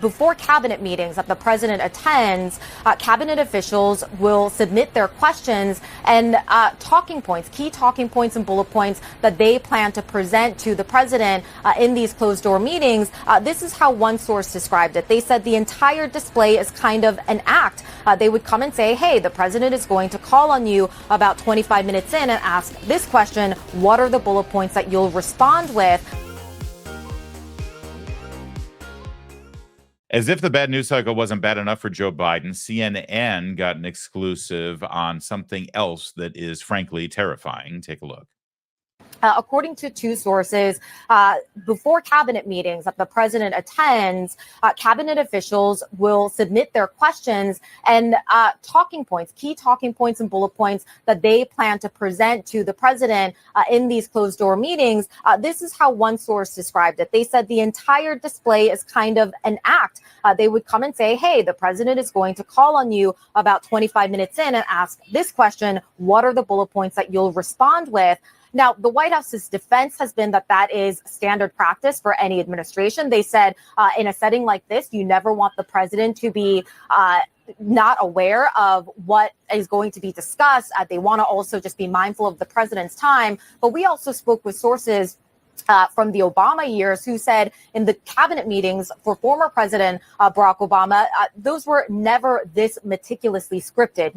Before cabinet meetings that the president attends, cabinet officials will submit their questions and key talking points and bullet points that they plan to present to the president in these closed-door meetings. This is how one source described it. They said the entire display is kind of an act. They would come and say, hey, the president is going to call on you about 25 minutes in and ask this question: what are the bullet points that you'll respond with? As if the bad news cycle wasn't bad enough for Joe Biden, CNN got an exclusive on something else that is frankly terrifying. Take a look. According to two sources, before cabinet meetings that the president attends, cabinet officials will submit their questions and key talking points and bullet points that they plan to present to the president in these closed door meetings. This is how one source described it. They said the entire display is kind of an act. They would come and say, hey, the president is going to call on you about 25 minutes in and ask this question: what are the bullet points that you'll respond with? Now, the White House's defense has been that that is standard practice for any administration. They said in a setting like this, you never want the president to be not aware of what is going to be discussed. They want to also just be mindful of the president's time. But we also spoke with sources from the Obama years who said in the cabinet meetings for former President Barack Obama, those were never this meticulously scripted.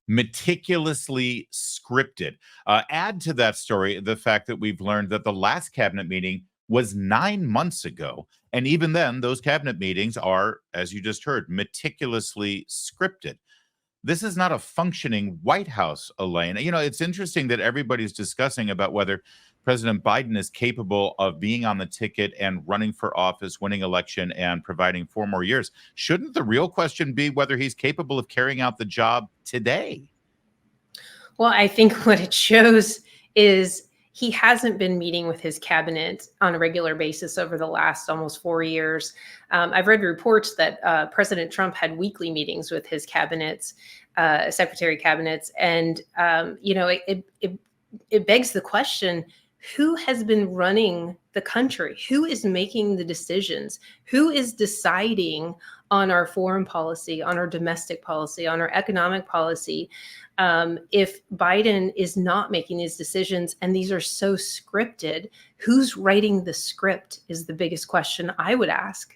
Meticulously scripted. Add to that story the fact that we've learned that the last cabinet meeting was 9 months ago. And even then, those cabinet meetings are, as you just heard, meticulously scripted. This is not a functioning White House, Elaine. You know, it's interesting that everybody's discussing about whether President Biden is capable of being on the ticket and running for office, winning election, and providing 4 more years. Shouldn't the real question be whether he's capable of carrying out the job today? Well, I think what it shows is he hasn't been meeting with his cabinet on a regular basis over the last almost 4 years. I've read reports that President Trump had weekly meetings with his cabinets, secretary cabinets, and it begs the question: who has been running the country? Who is making the decisions? Who is deciding on our foreign policy, on our domestic policy, on our economic policy? If Biden is not making these decisions and these are so scripted, who's writing the script is the biggest question I would ask.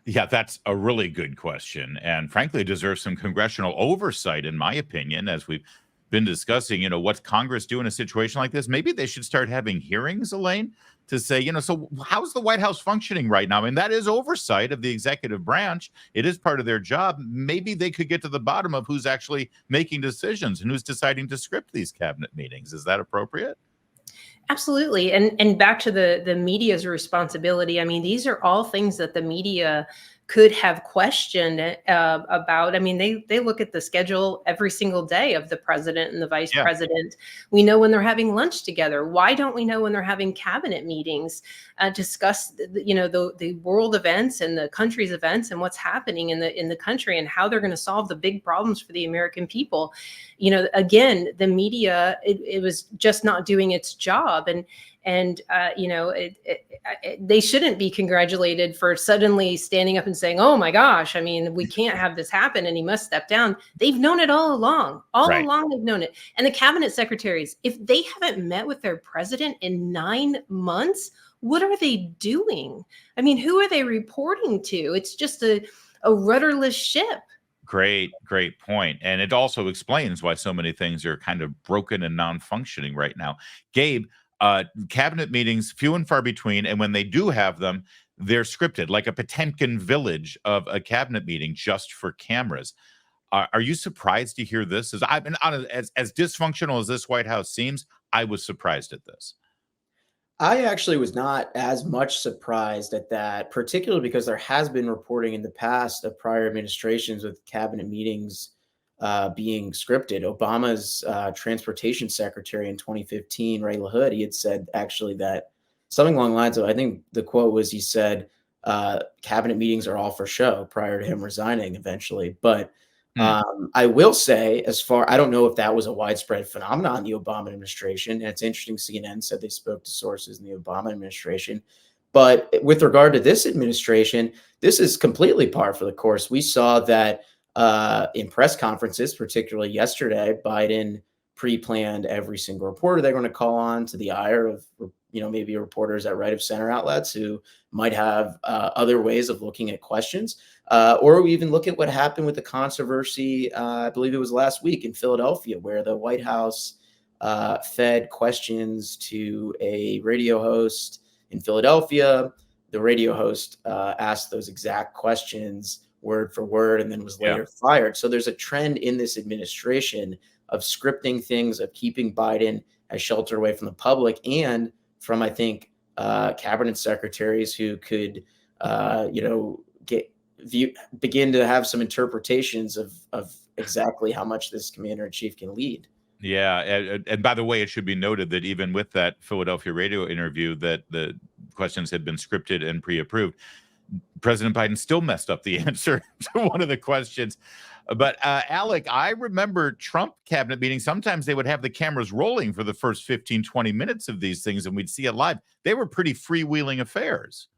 Yeah, that's a really good question. And frankly, deserves some congressional oversight, in my opinion, as we've been discussing, what's Congress do in a situation like this? Maybe they should start having hearings, Elaine, to say, so how's the White House functioning right now? I mean, that is oversight of the executive branch. It is part of their job. Maybe they could get to the bottom of who's actually making decisions and who's deciding to script these cabinet meetings. Is that appropriate? Absolutely. And back to the media's responsibility. I mean, these are all things that the media could have questioned about. I mean, they look at the schedule every single day of the president and the vice president. We know when they're having lunch together. Why don't we know when they're having cabinet meetings, discuss the world events and the country's events and what's happening in the country and how they're going to solve the big problems for the American people? Again, the media, it was just not doing its job. And they shouldn't be congratulated for suddenly standing up and saying, oh my gosh, I mean, we can't have this happen and he must step down. They've known it all along. All along they've known it. And the cabinet secretaries, if they haven't met with their president in 9 months, what are they doing? I mean, who are they reporting to? It's just a rudderless ship. Great point. And it also explains why so many things are kind of broken and non-functioning right now. Gabe, cabinet meetings, few and far between, and when they do have them, they're scripted, like a Potemkin village of a cabinet meeting just for cameras. Are you surprised to hear this? As dysfunctional as this White House seems, I was surprised at this. I actually was not as much surprised at that, particularly because there has been reporting in the past of prior administrations with cabinet meetings being scripted. Obama's transportation secretary in 2015, Ray LaHood, he had said actually that something along the lines of, I think the quote was, he said, cabinet meetings are all for show, prior to him resigning eventually. But I will say, I don't know if that was a widespread phenomenon in the Obama administration. And it's interesting, CNN said they spoke to sources in the Obama administration. But with regard to this administration, this is completely par for the course. We saw that in press conferences, particularly yesterday, Biden pre-planned every single reporter they're going to call on, to the ire of maybe reporters at right of center outlets who might have other ways of looking at questions. Or we even look at what happened with the controversy, I believe it was last week in Philadelphia, where the White House fed questions to a radio host in Philadelphia. The radio host asked those exact questions word for word and then was later fired. So there's a trend in this administration of scripting things, of keeping Biden as shelter away from the public and from, I think, cabinet secretaries who could, begin to have some interpretations of exactly how much this commander in chief can lead. Yeah, and by the way, it should be noted that even with that Philadelphia radio interview, that the questions had been scripted and pre-approved, President Biden still messed up the answer to one of the questions. But Alec, I remember Trump cabinet meetings. Sometimes they would have the cameras rolling for the first 15, 20 minutes of these things, and we'd see it live. They were pretty freewheeling affairs.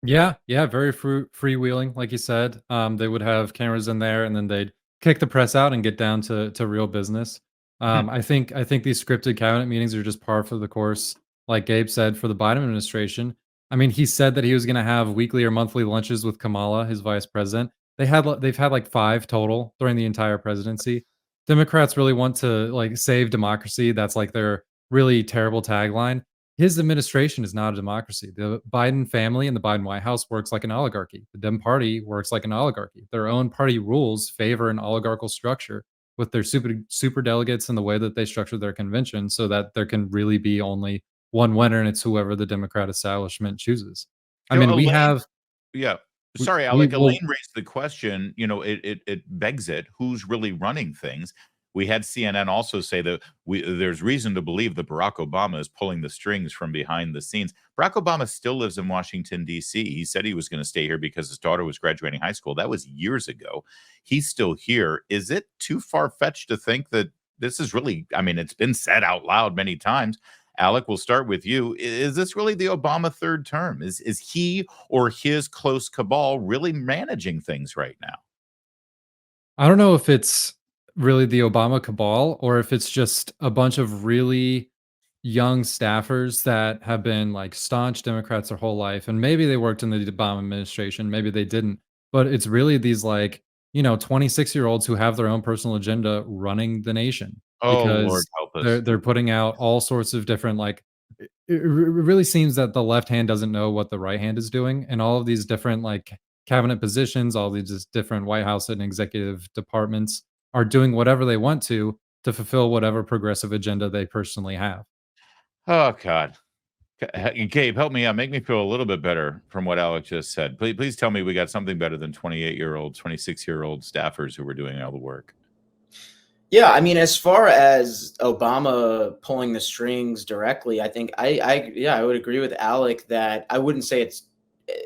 Yeah, very freewheeling, like you said. They would have cameras in there, and then they'd kick the press out and get down to real business. I think these scripted cabinet meetings are just par for the course, like Gabe said, for the Biden administration. I mean, he said that he was going to have weekly or monthly lunches with Kamala, his vice president. They've had like 5 total during the entire presidency. Democrats really want to like save democracy. That's like their really terrible tagline. His administration is not a democracy. The Biden family and the Biden White House works like an oligarchy. The Dem Party works like an oligarchy. Their own party rules favor an oligarchical structure with their super delegates and the way that they structure their convention, so that there can really be only one winner, and it's whoever the Democrat establishment chooses. I mean, we have. Yeah. Sorry, Alec. Elaine raised the question, it begs it. Who's really running things? We had CNN also say that there's reason to believe that Barack Obama is pulling the strings from behind the scenes. Barack Obama still lives in Washington, D.C. He said he was going to stay here because his daughter was graduating high school. That was years ago. He's still here. Is it too far-fetched to think that this is really, I mean, it's been said out loud many times. Alec, we'll start with you. Is this really the Obama third term? Is he or his close cabal really managing things right now? I don't know if it's really the Obama cabal or if it's just a bunch of really young staffers that have been like staunch Democrats their whole life. And maybe they worked in the Obama administration, maybe they didn't. But it's really these 26-year-olds who have their own personal agenda running the nation. Oh, because Lord help us. they're putting out all sorts of different it really seems that the left hand doesn't know what the right hand is doing, and all of these different cabinet positions, all these different White House and executive departments are doing whatever they want to fulfill whatever progressive agenda they personally have. Oh God. Gabe, help me out. Make me feel a little bit better from what Alec just said. Please tell me we got something better than 28-year-old, 26-year-old staffers who were doing all the work. Yeah, I mean, as far as Obama pulling the strings directly, I think I would agree with Alec that I wouldn't say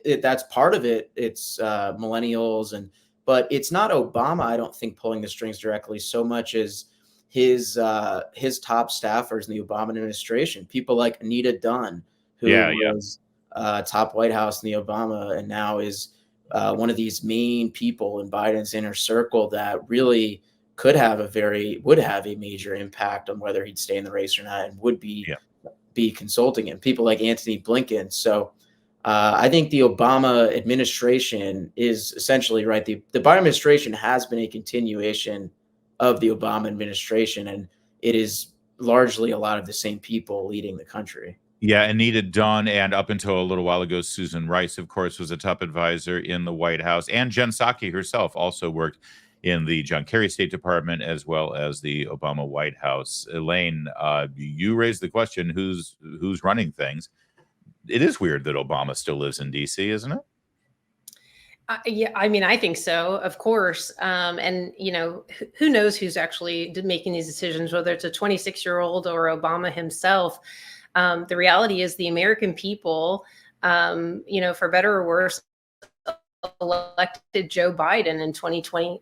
that's part of it. It's millennials but it's not Obama, I don't think, pulling the strings directly so much as his top staffers in the Obama administration. People like Anita Dunn, who was top White House in the Obama and now is one of these main people in Biden's inner circle that really would have a major impact on whether he'd stay in the race or not, and would be consulting him. People like Antony Blinken. So I think the Obama administration is essentially right. The Biden administration has been a continuation of the Obama administration, and it is largely a lot of the same people leading the country. Yeah, Anita Dunn, and up until a little while ago, Susan Rice, of course, was a top advisor in the White House, and Jen Psaki herself also worked in the John Kerry State Department as well as the Obama White House. Elaine, you raised the question, who's running things? It is weird that Obama still lives in D.C., isn't it? Yeah, I mean, I think so, of course. And, who knows who's actually making these decisions, whether it's a 26-year-old or Obama himself. The reality is the American people, for better or worse, elected Joe Biden in 2020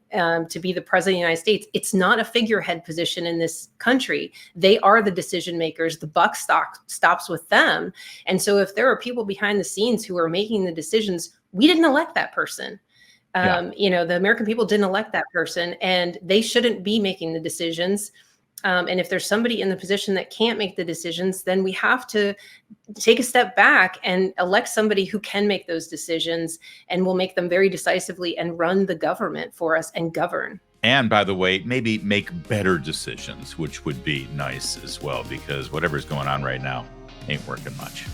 to be the president of the United States. It's not a figurehead position in this country. They are the decision makers. The buck stops with them. And so if there are people behind the scenes who are making the decisions, we didn't elect that person. You know, the American people didn't elect that person, and they shouldn't be making the decisions. And if there's somebody in the position that can't make the decisions, then we have to take a step back and elect somebody who can make those decisions and will make them very decisively and run the government for us and govern. And by the way, maybe make better decisions, which would be nice as well, because whatever's going on right now ain't working much.